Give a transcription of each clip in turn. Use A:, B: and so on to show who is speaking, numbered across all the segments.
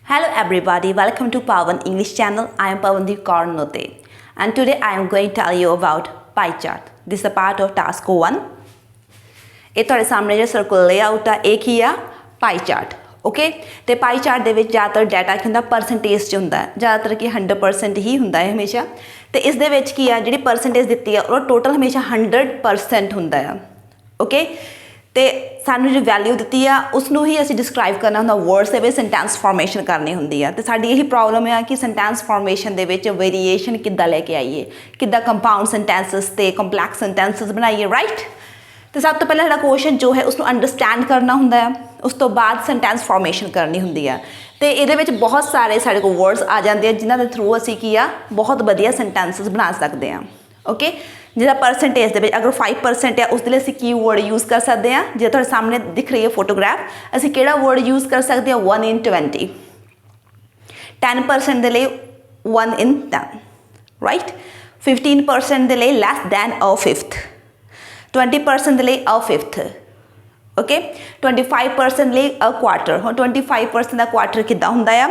A: Hello everybody, welcome to Pawan English channel. I am Pawandeep Kaur Note and today I am going to tell you about pie chart. This is a part of task 1. ਇਹ ਤੁਹਾਡੇ ਸਾਹਮਣੇ ਜਿਹੜਾ circle layout ਆ ਇਹ ਕੀ ਆ ਪਾਈ chart okay ਤੇ ਪਾਈ chart ਦੇ ਵਿੱਚ ਜ਼ਿਆਦਾਤਰ ਡਾਟਾ ਕੀ ਹੁੰਦਾ ਪਰਸੈਂਟੇਜ 'ਚ ਹੁੰਦਾ ਜ਼ਿਆਦਾਤਰ ਕਿ 100% ਹੀ ਹੁੰਦਾ ਹੈ ਹਮੇਸ਼ਾ ਤੇ ਇਸ ਦੇ ਵਿੱਚ ਕੀ ਆ ਜਿਹੜੀ ਪਰਸੈਂਟੇਜ ਦਿੱਤੀ ਆ ਉਹ ਟੋਟਲ ਹਮੇਸ਼ਾ 100% ਹੁੰਦਾ ਆ ਓਕੇ ਤੇ ਸਾਨੂੰ ਜਿਹੜੀ ਵੈਲਿਊ ਦਿੱਤੀ ਆ ਉਸ ਨੂੰ ਹੀ ਅਸੀਂ ਡਿਸਕ੍ਰਾਈਬ ਕਰਨਾ ਹੁੰਦਾ ਵਰਡਸ ਦੇ ਵਿੱਚ ਸੈਂਟੈਂਸ ਫਾਰਮੇਸ਼ਨ ਕਰਨੀ ਹੁੰਦੀ ਆ ਤੇ ਸਾਡੀ ਇਹੀ ਪ੍ਰੋਬਲਮ ਆ ਕਿ ਸੈਂਟੈਂਸ ਫਾਰਮੇਸ਼ਨ ਦੇ ਵਿੱਚ ਵੇਰੀਏਸ਼ਨ ਕਿੱਦਾਂ ਲੈ ਕੇ ਆਈਏ ਕਿੱਦਾਂ ਕੰਪਾਊਂਡ ਸੈਂਟੈਂਸਸ ਤੇ ਕੰਪਲੈਕਸ ਸੈਂਟੈਂਸਸ ਬਣਾਈਏ ਰਾਈਟ तो सब तो पहले साडा क्वेश्चन जो है उसको अंडरस्टैंड करना हुंदा है उस तो बाद सेंटेंस फॉर्मेशन करनी हुंदी है तो ये बहुत सारे साडे को वर्ड्स आ जाते हैं जिन्हों के थ्रू असी की आ बहुत वधिया सेंटेंसिस बना सकते हैं ओके जिहड़ा परसेंटेज दे अगर 5% है उसके लिए असी की वर्ड यूज़ कर सकते हैं जो तुहाडे सामने दिख रही है फोटोग्राफ असी किहड़ा वर्ड यूज़ कर सकते हैं 1 in 20 10% दे लई 1 in 10 राइट 15% दे लई less than a fifth 20% ਲਈ a fifth ओके 25% ਲਈ a quarter ਹੁਣ 25% ਦਾ ਕੁਆਟਰ ਕਿੱਦਾਂ ਹੁੰਦਾ ਆ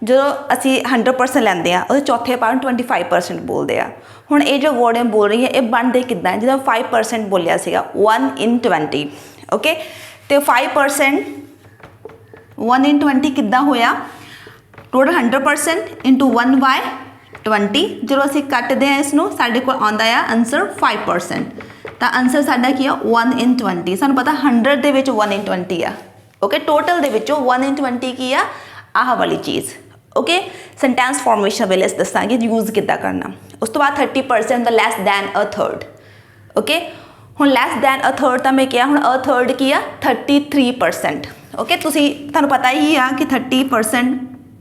A: ਜਦੋਂ ਅਸੀਂ 100% ਲੈਂਦੇ ਆ ਉਹਦੇ ਚੌਥੇ ਪਾਰਟ 25% ਬੋਲਦੇ ਆ ਹੁਣ ਇਹ ਜੋ ਵਰਡ ਮੈਂ ਬੋਲ ਰਹੀ ਹਾਂ ਇਹ ਬਣਦੇ ਕਿੱਦਾਂ ਜਦੋਂ 5% ਬੋਲਿਆ ਸੀਗਾ 1 in 20 ਓਕੇ ਤੇ 5% 1 in 20 ਕਿੱਦਾਂ ਹੋਇਆ ਟੋਟਲ 100% into 1 by 20 ਜਦੋਂ ਅਸੀਂ ਕੱਟਦੇ ਆ ਇਸ ਨੂੰ ਸਾਡੇ ਕੋਲ ਆਉਂਦਾ ਆ ਆਨਸਰ 5% ਤਾਂ ਆਨਸਰ ਸਾਡਾ ਕੀ ਆ 1 in 20 ਸਾਨੂੰ ਪਤਾ 100 ਦੇ ਵਿੱਚ 1 in 20 ਆ ਓਕੇ ਟੋਟਲ ਦੇ ਵਿੱਚੋਂ 1 in 20 ਕੀ ਆ ਆਹ ਵਾਲੀ ਚੀਜ਼ ਓਕੇ ਸੈਂਟੈਂਸ ਫਾਰਮੇਸ਼ਨ ਵੇਲੇ ਅਸੀਂ ਦੱਸਾਂਗੇ ਯੂਜ਼ ਕਿੱਦਾਂ ਕਰਨਾ ਉਸ ਤੋਂ ਬਾਅਦ 30% ਦਾ less than a third okay ਹੁਣ ਲੈਸ ਦੈਨ ਅ ਥਰਡ ਤਾਂ ਮੈਂ ਕਿਹਾ ਹੁਣ ਅ ਥਰਡ ਕੀ ਆ 33% ਓਕੇ ਤੁਸੀਂ ਤੁਹਾਨੂੰ ਪਤਾ ਹੀ ਆ ਕਿ 30%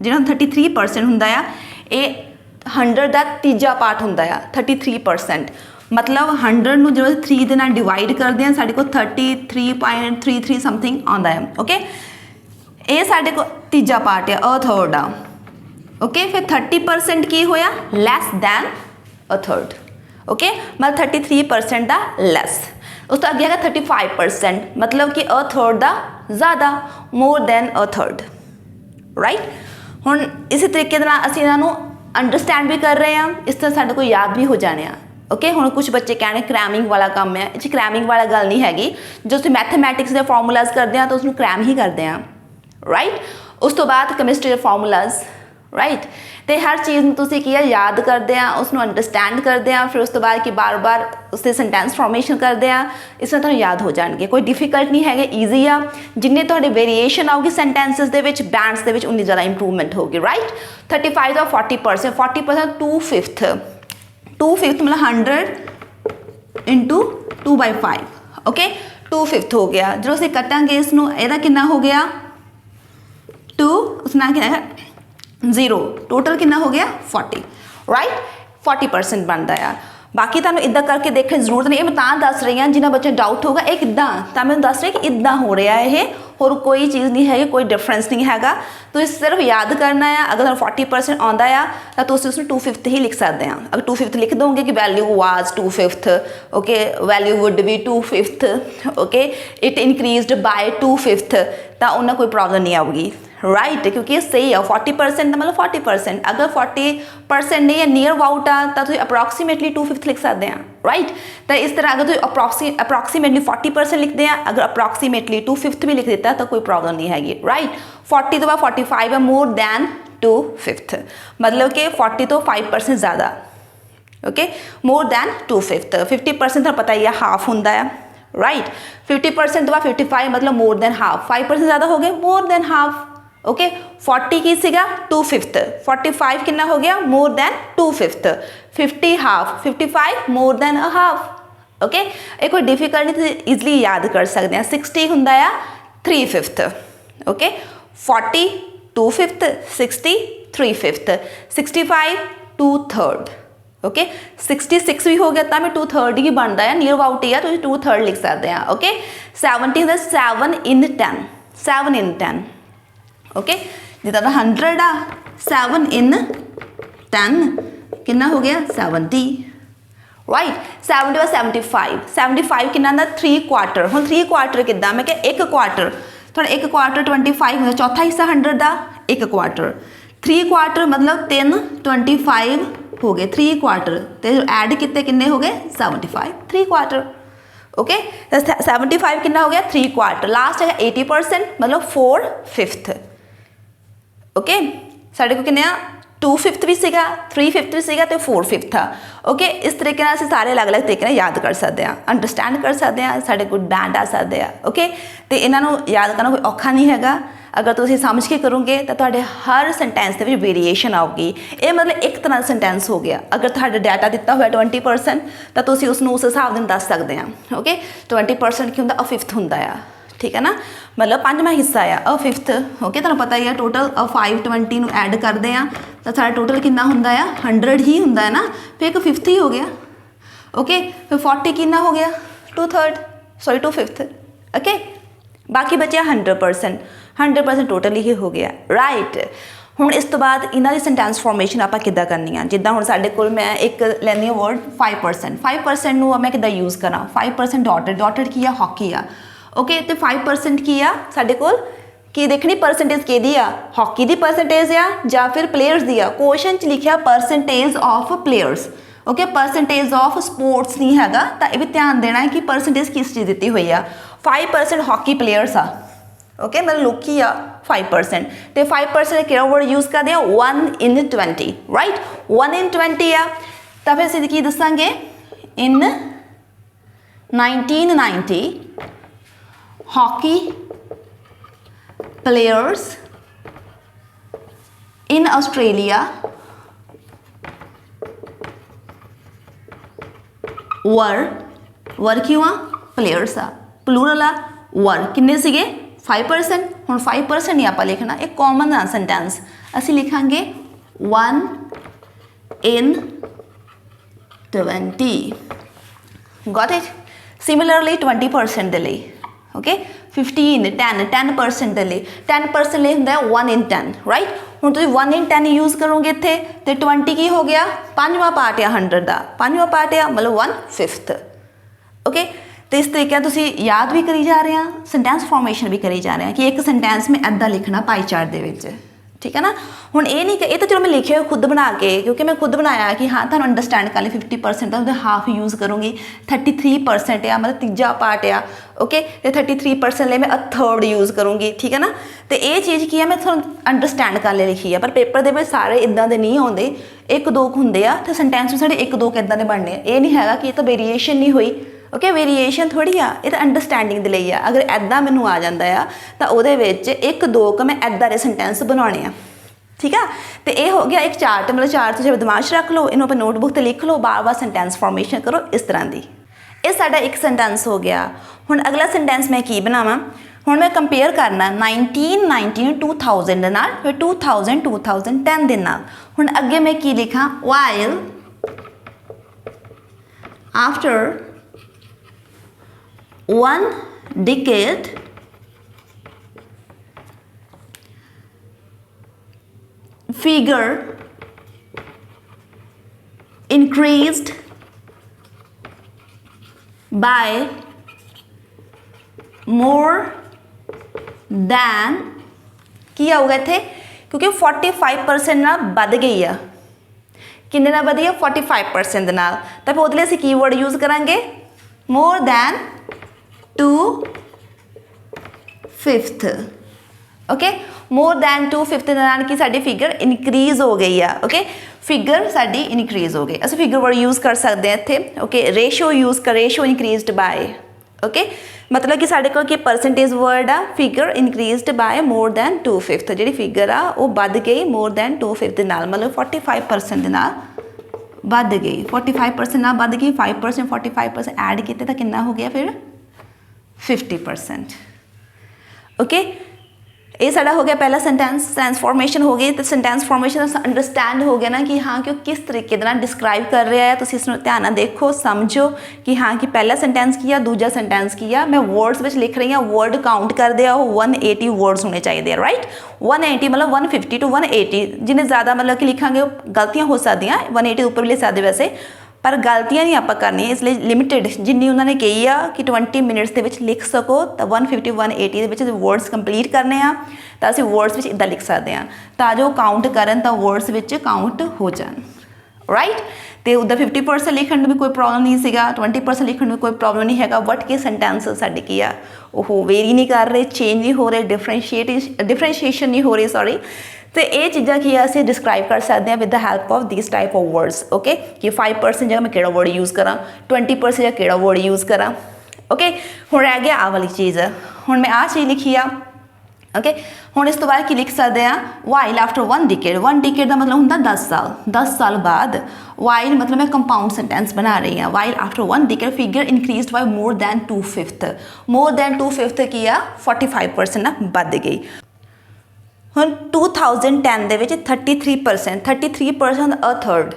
A: ਜਿਹੜਾ 33% ਹੁੰਦਾ ਆ ਇਹ 100 ਦਾ ਤੀਜਾ ਪਾਰਟ ਹੁੰਦਾ ਆ 33% मतलब 100 ਨੂੰ ਜਦੋਂ 3 ਦੇ ਨਾਲ ਡਿਵਾਈਡ ਕਰਦੇ ਆ ਸਾਡੇ ਕੋਲ 33.33 ਸਮਥਿੰਗ ਆਉਂਦਾ ਹੈ ਓਕੇ ਇਹ ਸਾਡੇ ਕੋਲ ਤੀਜਾ ਪਾਰਟ ਹੈ ਅ ਥਰਡ ਆ ਓਕੇ ਫਿਰ 30% ਕੀ ਹੋਇਆ less than a third okay ਮਤਲਬ 33% ਦਾ ਲੈਸ ਉਸ ਤੋਂ ਅੱਗੇ ਹੈਗਾ 35% ਮਤਲਬ ਕਿ ਅ ਥਰਡ ਦਾ ਜ਼ਿਆਦਾ more than a third right ਹੁਣ ਇਸੇ ਤਰੀਕੇ ਦੇ ਨਾਲ ਅਸੀਂ ਇਹਨਾਂ ਨੂੰ ਅੰਡਰਸਟੈਂਡ ਵੀ ਕਰ ਰਹੇ ਹਾਂ ਇਸ ਤਰ੍ਹਾਂ ਸਾਡੇ ਕੋਲ ਯਾਦ ਵੀ ਹੋ ਜਾਣੇ ਆ ਓਕੇ ਹੁਣ ਕੁਝ ਬੱਚੇ ਕਹਿਣੇ ਕ੍ਰੈਮਿੰਗ ਵਾਲਾ ਕੰਮ ਹੈ ਇਹ 'ਚ ਕ੍ਰੈਮਿੰਗ ਵਾਲਾ ਗੱਲ ਨਹੀਂ ਹੈਗੀ ਜੋ ਅਸੀਂ ਮੈਥਮੈਟਿਕਸ ਦੇ ਫਾਰਮੂਲਾਜ਼ ਕਰਦੇ ਹਾਂ ਤਾਂ ਉਸਨੂੰ ਕ੍ਰੈਮ ਹੀ ਕਰਦੇ ਹਾਂ ਰਾਈਟ ਉਸ ਤੋਂ ਬਾਅਦ ਕੈਮਿਸਟਰੀ ਦੇ ਫਾਰਮੂਲਾਜ਼ ਰਾਈਟ ਤੇ ਹਰ ਚੀਜ਼ ਨੂੰ ਤੁਸੀਂ ਕੀ ਆ ਯਾਦ ਕਰਦੇ ਆ ਉਸ ਨੂੰ ਅੰਡਰਸਟੈਂਡ ਕਰਦੇ ਆ ਫਿਰ ਉਸ ਤੋਂ ਬਾਅਦ ਕਿ ਬਾਰ-ਬਾਰ ਉਸ ਦੇ ਸੈਂਟੈਂਸ ਫਾਰਮੇਸ਼ਨ ਕਰਦੇ ਆ ਇਸ ਨਾਲ ਤੁਹਾਨੂੰ ਯਾਦ ਹੋ ਜਾਣਗੇ ਕੋਈ ਡਿਫਿਕਲਟ ਨਹੀਂ ਹੈਗੇ ਈਜ਼ੀ ਆ ਜਿੰਨੇ ਤੁਹਾਡੇ ਵੇਰੀਏਸ਼ਨ ਆਉਗੀ ਸੈਂਟੈਂਸਸ ਦੇ ਵਿੱਚ ਬੈਂਡਸ ਦੇ ਵਿੱਚ ਉਨੀ ਜ਼ਿਆਦਾ ਇੰਪਰੂਵਮੈਂਟ ਹੋਗੀ ਰਾਈਟ 35 ਦਾ 40% 2/5 2/5 मतलब 100 into 2/5 ओके 2/5 हो गया जो ਅਸੀਂ ਕੱਟਾਂਗੇ ਇਸ ਨੂੰ ਇਹਦਾ ਕਿੰਨਾ ਹੋ ਗਿਆ 2 ਉਸ ਨਾਲ ਕਿੰਨਾ ਹੈ 0 ਟੋਟਲ ਕਿੰਨਾ ਹੋ ਗਿਆ 40 ਰਾਈਟ 40% ਬਣਦਾ ਆ ਬਾਕੀ ਤੁਹਾਨੂੰ ਇਦਾਂ ਕਰਕੇ ਦੇਖਣ ਦੀ ਜ਼ਰੂਰਤ ਨਹੀਂ ਇਹ ਮੈਂ ਤਾਂ ਦੱਸ ਰਹੀ ਹਾਂ ਜਿਨ੍ਹਾਂ ਬੱਚਿਆਂ ਡਾਊਟ ਹੋਗਾ ਇਹ ਕਿੱਦਾਂ ਤਾਂ ਮੈਂ ਦੱਸ ਰਹੀ ਕਿ ਇਦਾਂ ਹੋ ਰਿਹਾ ਇਹ ਹੋਰ ਕੋਈ ਚੀਜ਼ ਨਹੀਂ ਹੈਗੀ ਕੋਈ ਡਿਫਰੈਂਸ ਨਹੀਂ ਹੈਗਾ ਤੁਸੀਂ ਸਿਰਫ ਯਾਦ ਕਰਨਾ ਆ ਅਗਰ ਤੁਹਾਨੂੰ 40% ਆਉਂਦਾ ਆ ਤਾਂ ਤੁਸੀਂ ਉਸਨੂੰ 2/5 ਹੀ ਲਿਖ ਸਕਦੇ ਆ ਅਗਰ 2/5 ਲਿਖ ਦੋਗੇ ਕਿ value was 2/5 okay value would be 2/5 okay it increased by 2/5 ਤਾਂ ਉਹਨਾਂ ਕੋਈ ਪ੍ਰੋਬਲਮ ਨਹੀਂ ਆਊਗੀ राइट क्योंकि सही है 40% मतलब 40% अगर 40% नहीं है नियर अबाउट आ तो अप्रोक्सीमेटली 2/5 लिख सकते हैं राइट तो इस तरह अगर अप्रोक्सीमेटली 40% लिखते हैं अगर अप्रोक्सीमेटली 2/5 भी लिख देता तो कोई प्रॉब्लम नहीं हैगी राइट 40 तो बाद 45 है मोर दैन 2/5 मतलब कि 40 तो 5% ज़्यादा ओके मोर दैन 2/5 50% तो पता ही है हाफ होंदा है राइट 50% तो बाद 55 मतलब मोर दैन हाफ 5% ज़्यादा हो गए मोर दैन हाफ ओके 40 की सीगा 2/5 45 कितना हो गया more than 2/5 50 half 55 more than a half okay ये कोई डिफिकल्ट नहीं ईजिली याद कर सकते हैं 60 हुंदा आ 3/5 ओके 40 2/5 60 3/5 65 2/3 ओके 66 भी हो गया तो मैं 2/3 ही बनता है नियर अबाउट ही है तो 2/3 लिख सकते हैं ओके 70 है 7 in 10 7 in 10 ओके जिदा 100 आ 7 in 10 कितना हो गया 70 राइट 70 75 75 कितना था 3/4 हम 3/4 किदा मैं क्या 1/4 थोड़ा 1/4 25 चौथा हिस्सा 100 का एक क्वार्टर। 3 क्वार्टर मतलब 3 25 हो गए 3 क्वार्टर, तो ऐड कितने किन्ने हो गए 75 3 क्वार्टर। ओके, तो 75 कितना हो गया 3 क्वार्टर। लास्ट है 80% मतलब 4/5। ओके, साढ़े को किन्ने 2/5 भी सीगा, 3/5 भी सीगा, तो 4/5 था। ओके, इस तरीके नाल असीं सारे अलग अलग तरीके नाल याद कर सकते हैं, अंडरस्टैंड कर सकते हैं, साढ़े कोल बैंड आ सकते हैं। ओके, तो इन्हां नूं याद करना कोई औखा नहीं हैगा। अगर तुसीं समझ के करोगे तो तुहाडे हर सेंटेंस दे विच वेरीएशन आऊगी। ये मतलब एक तरह का सेंटेंस हो गया। अगर तुहाडा डाटा दिता हुआ 20% तो तुसीं उसनूं उस हिसाब नाल दस सकते हैं। ओके, 20% की हुंदा 1/5 हुंदा आ, ठीक है ना, मतलब 5वां हिस्सा आ 1/5। ओके, तुहानूं पता ही है टोटल 5 20 नूं ऐड करते हैं तो साडा टोटल कितना हुंदा आ 100 ही हुंदा है ना, फिर 1/5 ही हो गया। ओके, फिर 40 कितना हो गया 2/5। ओके, बाकी बचा 100% टोटली ही हो गया। राइट, हुण इस तो बाद इन्हां दी सेंटेंस फॉर्मेशन आपां किद्दां करनी आ। जिद्दां हुण साडे कोल मैं एक लैंदी हां वर्ड 5% नूं मैं किद्दां यूज़ करां। 5% डॉटेड की आ हॉकी आ। ओके, तो 5% की आ साडे कोल की देखनी परसेंटेज किहदी आ, हॉकी दी परसेंटेज आ या फिर प्लेयर्स दी आ। क्वेश्चन च लिखिआ percentage of players. Okay, percentage of sports नहीं हैगा, तो यह भी ध्यान देना है कि परसेंटेज किस चीज़ दी हुई आ। 5% हॉकी प्लेयर्स आ। ओके, मतलब लोग आ 5%, तो 5% किहड़ा वर्ड यूज़ करते हैं 1 in 20। राइट, 1 in 20 आ, तो फिर असीं की दसांगे इन 1990 हॉकी प्लेयर्स इन ऑस्ट्रेलिया वर क्यों आ प्लेयर्स आ, प्लूरल आ, वर किन्ने सीगे 5%। हुण 5% नहीं आपां लिखना, एक कॉमन आ सेंटेंस, असीं लिखांगे 1 in 20। Got it. सिमिलरली 20% दे लई, ओके, 10% दे लई 10% लई हुंदा है 1 in 10। राइट, हुण तुसीं 1 in 10 यूज़ करोगे इत्थे, ते 20 की हो गया 5वां पार्ट आ 100 दा, 5वां पार्ट आ मतलब 1/5। ओके, तो इस तरीके तुसीं याद भी करी जा रहे हैं, सेंटेंस फॉर्मेशन भी करी जा रहे हैं कि एक सेंटेंस में ऐदां लिखना पाई चार्ट दे विच, ठीक है ना। हुण ये नहीं कि ये तो चलो मैं लिखे खुद बना के, क्योंकि मैं खुद बनाया कि हाँ तुहानूं अंडरस्टैंड कर लिया 50% तो हाफ यूज़ करूँगी। 33% आ मतलब तीजा पार्ट आ। ओके, तो 33% लिए मैं 1/3 यूज़ करूँगी, ठीक है ना। तो ये चीज़ की है मैं तुहानूं अंडरस्टैंड कर ले लिखी है, पर पेपर दे विच सारे इदां दे नहीं आउंदे, 1-2 हुंदे आ, तो सेंटेंस साढ़े 1-2 इदां दे बनने। ये नहीं हैगा कि ये तो वेरीएशन नहीं हुई। ओके, वेरीएशन थोड़ी आ, ये तो अंडरस्टैंडिंग दे लई आ। अगर ऐदां मैनूं आ जांदा आ तो उहदे विच 1-2 मैं ऐदां दे सेंटेंस बनाने आ, ठीक है। तो ये हो गया एक चार्ट, मतलब चार्ट तुसीं दिमाग च रख लो, इन्हों अपने नोटबुक ते लिख लो, बार बार सेंटेंस फॉर्मेशन करो इस तरह की। ये साडा एक सेंटेंस हो गया। हुण अगला सेंटेंस मैं की बनावां, हुण मैं कंपेयर करना 1990 2000 दे नाल, फिर 2000 2010 दे नाल। हुण अगे मैं की लिखां, while after 1 decade figure increased by more than की आऊगा इत्थे, क्योंकि 45% नाल वध गई आ। किन्ने नाल वधी आ 45% दे नाल, तो फिर उहदे लई असीं की वर्ड यूज़ करांगे more than 2/5। Okay, more than 2/5 दे नाल की साडी फिगर इनक्रीज़ हो गई है। ओके, फिगर साडी इनक्रीज़ हो गई, असीं फिगर वर्ड यूज़ कर सकते हैं इत्थे। ओके, रेशो यूज़ कर, रेशो इनक्रीज़ड बाय। ओके, मतलब कि साडे कोल की परसेंटेज वर्ड आ, फिगर इनक्रीज़ड बाय मोर दैन 2/5, जिहड़ी फिगर आ वो वध गई मोर दैन 2/5 दे नाल, मतलब 45% दे नाल वध गई। 45% नाल वध गई, 5% 45% ऐड कीते तो कितना हो गया फिर 50%। ओके, ये साडा हो गया पहला सेंटेंस फॉर्मेशन हो गई। तो सेंटेंस फॉर्मेशन अंडरस्टैंड हो गया ना कि हाँ कि किस तरीके दे नाल डिस्क्राइब कर रहा है। तुसीं इसनूं ध्यान नाल देखो, समझो कि हाँ कि पहला सेंटेंस की आ, दूजा सेंटेंस की आ। मैं वर्ड्स विच लिख रही हाँ, वर्ड काउंट करदे आ 180 वर्ड्स होने चाहिए। राइट, 180 मतलब 150 to 180, जिन्हें ज़्यादा मतलब कि लिखांगे गलतियाँ हो सकदियाँ, 180 ऊपर भी लिख सकदे वैसे, पर गलतियां नहीं आप करनी, इसलिए लिमिटेड जिन्नी उन्होंने कही आ कि 20 मिनट्स के लिख सको तो 150 180 वर्ड्स कंप्लीट करने आ तो असीं वर्ड्स में इदा लिख सकते हैं ताजो काउंट करन तो वर्ड्स में काउंट हो जान, राइट। तो उदा 50% लिखण में भी कोई प्रॉब्लम नहीं सीगा, 20% लिखण में कोई प्रॉब्लम नहीं हैगा, बट के सेंटेंस साडे की आ वो वेरी नहीं कर रहे, चेंज नहीं हो रहे, डिफरेंशिएशन नहीं हो रही, सॉरी। तो ये चीज़ा की असीं डिस्क्राइब कर सकते हैं with the help of this type of words, okay. कि 5% जगह मैं केड़ा वर्ड यूज़ करा, 20% जगह केड़ा वर्ड यूज़ करा, ओके। हुण रह गया आ वाली चीज़, हुण मैं आ चीज़ लिखी आ, ओके। हुण इस तो बाद की लिख सकते हैं वाइल आफ्टर 1 डिकेड का मतलब होंदा 10 साल बाद। वाइल मतलब मैं कंपाउंड सेंटेंस बना रही हूँ। While after 1 decade figure increase by more than 2/5 की आ 45% ना बढ़ गई। हुण 2010 दे विच 33% अ थर्ड,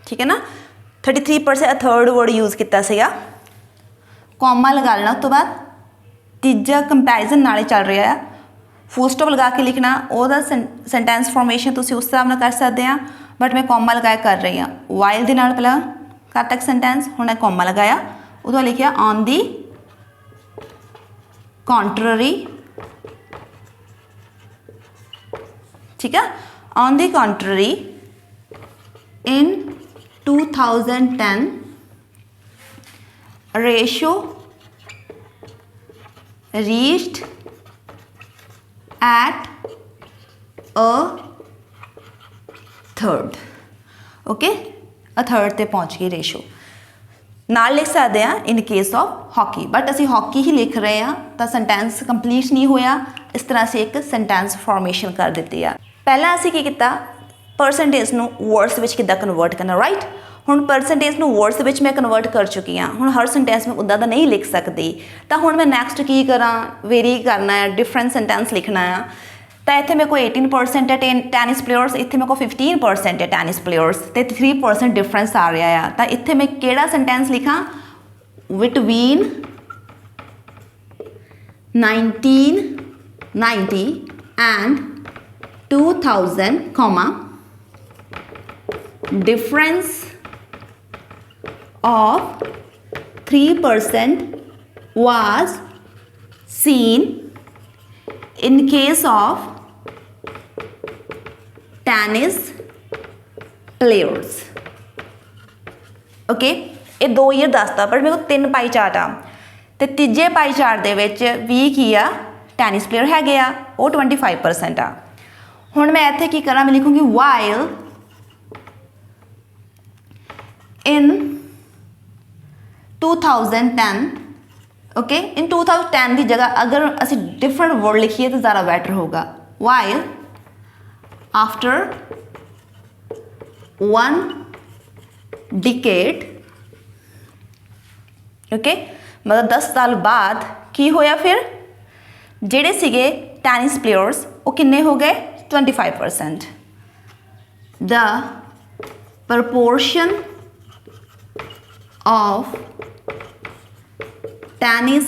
A: ठीक है ना, 33% अ थर्ड वर्ड यूज़ किया सीगा, कॉमा लगा लेना। उस तो बाद तीजा कंपैरिजन नाले चल रहा है, फुल स्टॉप लगा के लिखना, वह सेंटेंस फॉर्मेशन तुसीं उस हिसाब नाल कर सकते हैं, बट मैं कॉमा लगाया कर रही हाँ। वाइल दे नाल पहला कद तक सेंटेंस, हुण मैं कॉमा लगाया, उदों लिखिया ऑन दी कॉन्ट्ररी, ठीक है, on the contrary in 2010 ratio reached at a third, okay, a third ते पहुँच गई रेशो। नाल लिख सकते हैं in case of hockey, but असी हॉकी ही लिख रहे हैं तो सेंटेंस कंप्लीट नहीं होया, इस तरह से एक सेंटेंस फॉर्मेशन कर दी है। पहला असी की किया परसेंटेज नू वर्ड्स विच किद्दां कन्वर्ट करना, राइट। हुण परसेंटेज नू वर्ड्स विच मैं कन्वर्ट कर चुकी हाँ, हुण हर सेंटेंस में उदा दा नहीं लिख सकती, तो हुण मैं नैक्सट की करा, वेरी करना है, डिफरेंट सेंटेंस लिखना है। तो इत्थे मेरे को 18% है टेनिस प्लेयर्स, इत्थे मेरे को 15% है टेनिस प्लेयर्स, तो 3% डिफरेंस आ रहा है। तो इत्थे मैं केड़ा सेंटेंस लिखा, between 1990 and 2000, difference of 3% was seen in case of tennis players, okay. ये 2 ईयर दसता, पर मेरे को 3 पाई चार्ट आ, तो तीजे पाई चार्ट दे विच भी की आ टेनिस प्लेयर है आ, वो 25% आ। हुण मैं इत्थे की करा, मैं लिखूँगी वाइल इन 2010, ओके। इन 2010 की जगह अगर असी डिफरेंट वर्ड लिखिए तो ज़्यादा बेटर होगा। वाइल आफ्टर 1 डिकेड, ओके, मतलब 10 साल बाद की होया, फिर जेडे सीगे टेनिस प्लेयर्स वो किन्ने हो गए 25%। The proportion of tennis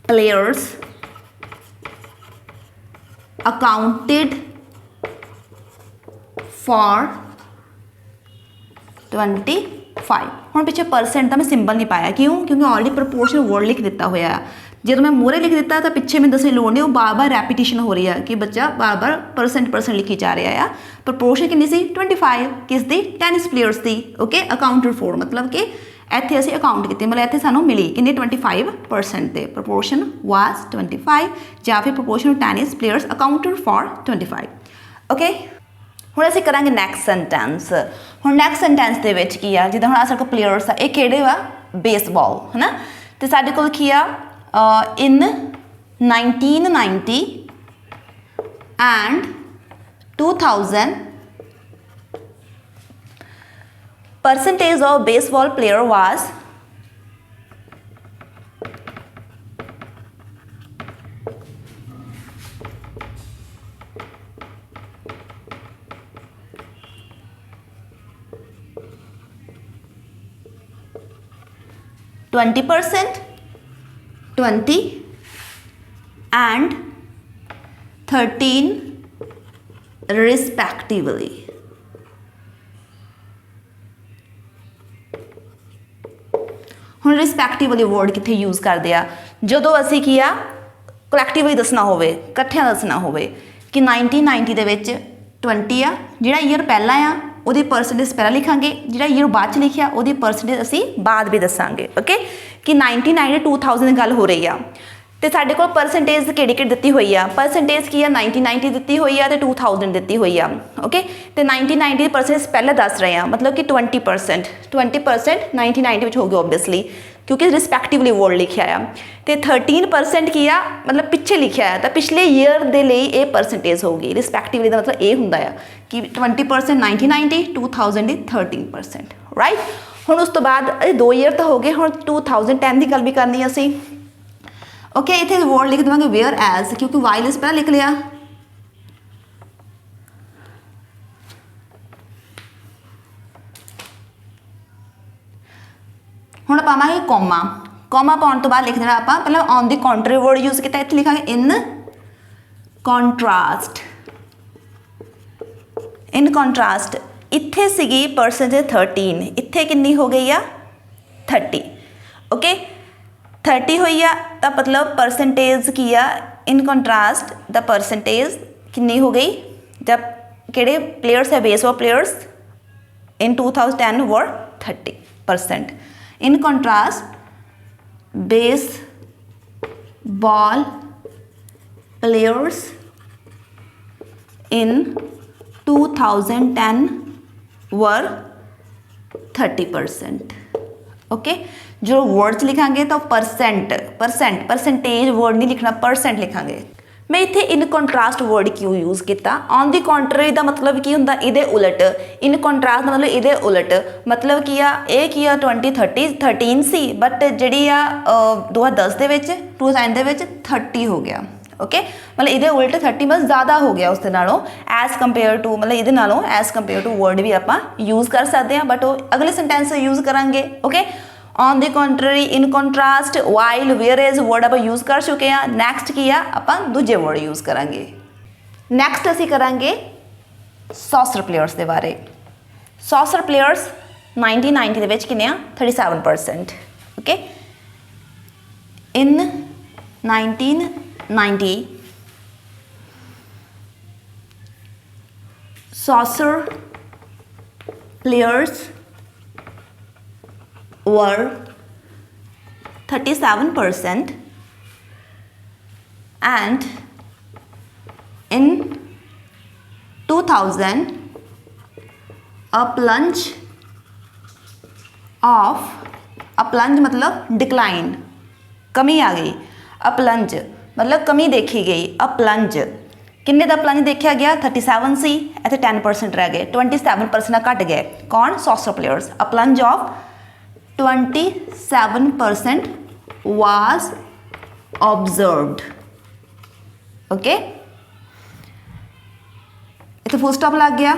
A: players accounted for 25। हुण पिछे परसेंट का मैं सिंबल नहीं पाया, क्यों, क्योंकि ऑलरेडी प्रपोर्शन वर्ड लिख दिता होया। जो मैं मूहरे लिख दिता तो पिछे मैं दसने लोड़ नहीं, वो बार बार रैपीटिशन हो रही है कि बच्चा बार बार परसेंट लिखी जा रहा है। प्रपोर्शन कितनी सी 25, किस दी, टेनिस प्लेयर्स की, ओके। अकाउंटेड फॉर मतलब कि इत्थे असीं अकाउंट की, मतलब इत्थे सानूं मिली कितनी 25% ते प्रपोर्शन वाज 25, या फिर proportion of tennis players accounted for 25, okay. हुण असीं करांगे नैक्सट सेंटेंस। हुण नैक्सट सेंटेंस दे विच की आ, जिद्दां हुण आ साडे कोल प्लेयर्स आ, ये किहड़े वा, बेसबॉल है ना। तो साडे कोल की आ in 1990 and 2000 percentage of baseball player was 20%, 20 and 13 respectively. ਹੁਣ ਰਿਸਪੈਕਟਿਵਲੀ वर्ड कित्थे यूज़ करते हैं ਜਦੋਂ ਅਸੀਂ ਕੀ ਆ ਕਲੈਕਟਿਵਲੀ ਦੱਸਣਾ ਹੋਵੇ, ਇਕੱਠਿਆਂ ਦੱਸਣਾ ਹੋਵੇ ਕਿ 1990 ਦੇ ਵਿੱਚ 20 ਆ, ਜਿਹੜਾ ਈਅਰ ਪਹਿਲਾਂ ਆ ਉਹਦੀ ਪਰਸੈਂਟੇਜ ਪਹਿਲਾਂ ਲਿਖਾਂਗੇ, ਜਿਹੜਾ ਈਅਰ ਬਾਅਦ 'ਚ ਲਿਖਿਆ ਉਹਦੀ ਪਰਸੈਂਟੇਜ ਅਸੀਂ ਬਾਅਦ ਵੀ ਦੱਸਾਂਗੇ। ਓਕੇ, ਕਿ 1990 2000 ਦੀ ਗੱਲ ਹੋ ਰਹੀ ਆ ਤੇ ਸਾਡੇ ਕੋਲ ਪਰਸੈਂਟੇਜ ਕਿਹੜੀ ਕਿਹੜੀ ਦਿੱਤੀ ਹੋਈ ਆ। ਪਰਸੈਂਟੇਜ ਕੀ ਆ 1990 ਦਿੱਤੀ ਹੋਈ ਆ ਤੇ 2000 ਦਿੱਤੀ ਹੋਈ ਆ। ਓਕੇ, ਤੇ 1990 ਦੀ ਪਰਸੈਂਟੇਜ ਪਹਿਲਾਂ ਦੱਸ ਰਹੇ ਆ, ਮਤਲਬ ਕਿ 20% 1990 ਵਿੱਚ ਹੋ ਗਿਆ ਓਬਵੀਅਸਲੀ, ਕਿਉਂਕਿ ਰਿਸਪੈਕਟਿਵਲੀ वर्ड लिखा आ। तो 13% की आ मतलब पिछे लिखा है, तो पिछले ईयर के लिए ये परसेंटेज होगी। रिसपैक्टिवली का मतलब ये होंगे कि 20% 1990, 2000 13%, राइट। हुण उस तो बाद 2 ईयर तो हो गए, हुण 2010 की गल भी करनी असी। ओके, इत्थे वर्ड लिख देवांगे वेयर एज, क्योंकि वायलेंस पहला लिख लिया। ਹੁਣ ਪਾਵਾਂਗੇ ਕੋਮਾ, ਕੋਮਾ ਪਾਉਣ ਤੋਂ ਬਾਅਦ ਲਿਖ ਦੇਣਾ ਆਪਾਂ ਪਹਿਲਾਂ on the country word use किया, ਇੱਥੇ ਲਿਖਾਂਗੇ ਇਨ ਕੰਟਰਾਸਟ। ਇਨ ਕੰਟਰਾਸਟ ਇੱਥੇ ਸੀਗੀ ਪਰਸੈਂਟੇਜ 13, ਇੱਥੇ ਕਿੰਨੀ ਹੋ ਗਈ ਆ 30। ਓਕੇ, 30 ਹੋਈ ਆ ਤਾਂ ਮਤਲਬ ਪਰਸੈਂਟੇਜ ਕੀ ਆ ਇਨ ਕੰਟਰਾਸਟ ਦਾ ਪਰਸੈਂਟੇਜ ਕਿੰਨੀ ਹੋ ਗਈ, ਜਦ ਕਿਹੜੇ ਪਲੇयर्स है baseball players in 2010 were 30%। in contrast baseball players in 2010 were 30%। Okay, जो वर्ड्स लिखांगे तो परसेंटेज वर्ड नहीं लिखना, परसेंट लिखांगे। मैं इत्थे इन कंट्रास्ट वर्ड क्यों यूज़ किया। ऑन दी कॉन्ट्ररी का मतलब की होंदा इहदे उलट, इन कंट्रास्ट का मतलब इहदे उलट, मतलब की आ ये की आ 2013 सी बट जिहड़ी आ 2010 दे विच 2009 दे विच 30 हो गया। ओके, मतलब इहदे उलट 30 मतलब ज़्यादा हो गया उसदे नालों एज कंपेयर टू, मतलब इहदे नालों एज कंपेयर टू वर्ड भी आपां यूज़ कर सकते हैं, बट वो अगले सेंटेंस यूज़ करांगे। Okay, on the country, in contrast, while, whereas word आप यूज़ कर चुके हैं। नैक्सट की आप दूजे वर्ड यूज़ करांगे। नैक्सट असी करांगे सॉसर प्लेयर्स के बारे। सॉसर प्लेयर्स 1990 ਦੇ ਵਿੱਚ ਕਿੰਨੇ ਆ 37%। Okay, in 1990 saucer players were 37% and in 2000 a plunge मतलब डिक्लाइन, कमी आ गई। अ प्लंज मतलब कमी देखी गई। अ प्लंज किन्ने दा प्लंज देखा गया 37 सी, इत्थे 10% रह गए, 27% घट गए। कौन saucer players. A plunge of 27% was observed। Okay, इतना फुल स्टॉप लग गया।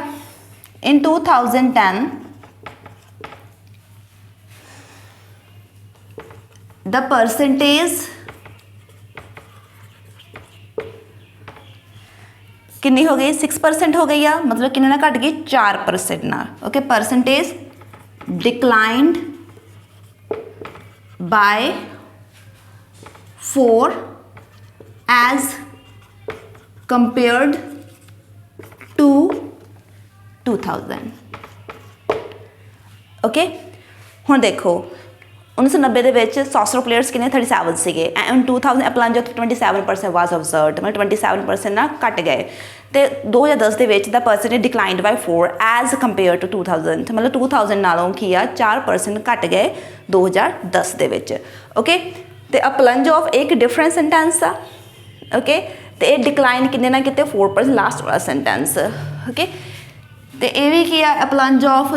A: इन 2010 the percentage कितनी हो गई 6% हो गई आ, मतलब कितने ना घट गई 4% ना। Okay, percentage declined by 4 as compared to 2000। Okay, हुण देखो 1990 ਦੇ ਵਿੱਚ ਸੌਸਰ ਪਲੇਅਰਸ ਕਿੰਨੇ 37 ਸੀਗੇ ਐਂਡ 2000 ਅਪਲਾਂਜ 27% ਵਾਸ ਆਬਜ਼ਰਵਡ, ਮਤਲਬ 27% ਨਾਲ ਘਟ ਗਏ। ਤੇ 2010 ਦੇ ਵਿੱਚ ਦਾ percentage declined by 4 as compare to 2000, ਮਤਲਬ 2000 ਨਾਲੋਂ ਕੀ ਆ 4% ਘਟ ਗਏ 2010 ਦੇ ਵਿੱਚ। ਓਕੇ, ਤੇ ਅ ਪਲੰਜ ਆਫ ਇੱਕ ਡਿਫਰੈਂਟ ਸੈਂਟੈਂਸ ਆ। ਓਕੇ, ਤੇ ਇਹ ਡਿਕਲਾਈਨ ਕਿੰਨੇ ਨਾ ਕਿਤੇ 4% ਲਾਸਟ ਵਾਲਾ ਸੈਂਟੈਂਸ। ਓਕੇ, तो ये भी की है प्लंज ऑफ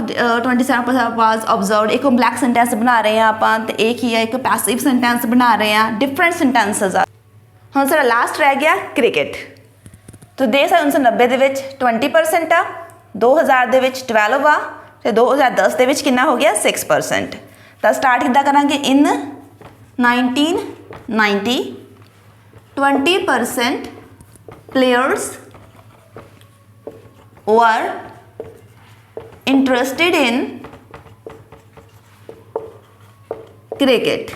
A: 27% वाज ऑब्जर्वड। एक कंपलैक्स सेंटेंस बना रहे हैं आप, तो एक ही है एक पैसिव सेंटेंस बना रहे हैं, डिफरेंट सेंटेंसेस आ। हम सारा लास्ट रह गया क्रिकेट। तो दे 1990 ਦੇ ਵਿੱਚ 20% आ, 2000 ਦੇ ਵਿੱਚ 12 आ, ਤੇ 2010 ਦੇ ਵਿੱਚ ਕਿੰਨਾ ਹੋ ਗਿਆ 6%। ਤਾਂ ਸਟਾਰਟ ਕਿੱਦਾਂ ਕਰਾਂਗੇ। ਇਨ 1990 20% players were interested in cricket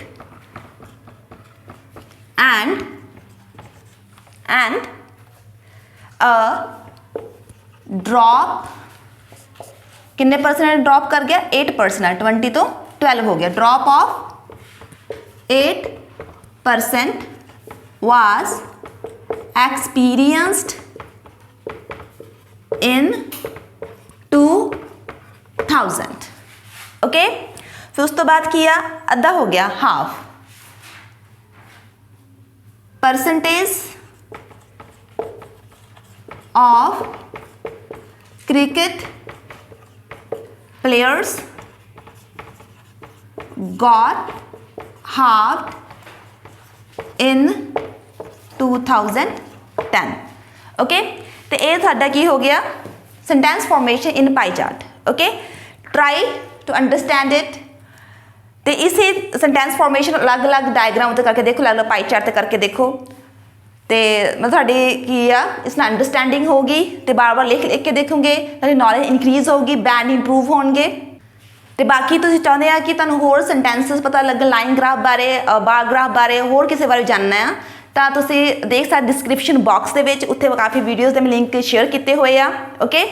A: and a drop कितने परसेंट ड्रॉप कर गया 8%, 20 तो 12 हो गया, drop off 8% was experienced in 2000. Okay, फिर उस तो बाद किया अद्धा हो गया half, percentage of cricket players got halved in 2010. Okay, तो ये साडा की हो गया sentence formation in pie chart. Okay, try to understand it. तो इसे सेंटेंस फॉर्मेशन अलग अलग डायग्राम उत्ते करके देखो, अलग अलग पाई चार्ट करके देखो, तो मतलब साड़ी की आ इस नाल अंडरस्टैंडिंग होगी, तो बार बार लिख लिख के देखोगे तो नॉलेज इनक्रीज होगी, बैंड इंप्रूव होणगे. तो बाकी तुसीं चाहुंदे आ कि तुहानूं होर सेंटेंसिस पता लगे, लाइन ग्राफ बारे, बार ग्राफ बारे, होर किसी बारे जानना है तो तुसीं देख सकदे डिस्क्रिप्शन बॉक्स दे विच, उत्थे काफ़ी वीडियोज़ दे मैं लिंक शेयर किए हुए आ. ओके,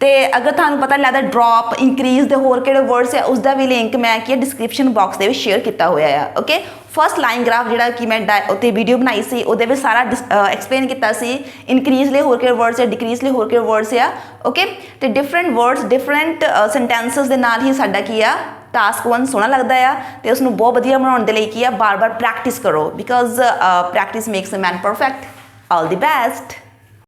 A: तो अगर तुहानूं पता लगदा ड्रॉप इंक्रीज दे होर किहड़े वर्ड्स है उसका भी लिंक मैं कि डिस्क्रिप्शन बॉक्स दे विच शेयर किया हुआ है. ओके, फर्स्ट लाइन ग्राफ जिहड़ा कि मैं उत्ते वीडियो बनाई सी उहदे विच सारा एक्सप्लेन किया सी इनक्रीज लिए होर किहड़े वर्ड्स है, डिक्रीज लिए होर किहड़े वर्ड्स है. ओके, तो डिफरेंट वर्ड्स डिफरेंट सेंटेंसिस दे नाल ही साडा की आ टास्क 1 सोहना लगता है, तो उसनूं बहुत वधिया बनाउण दे लई की आ बार बार प्रैक्टिस करो, because practice makes a man perfect. All the best.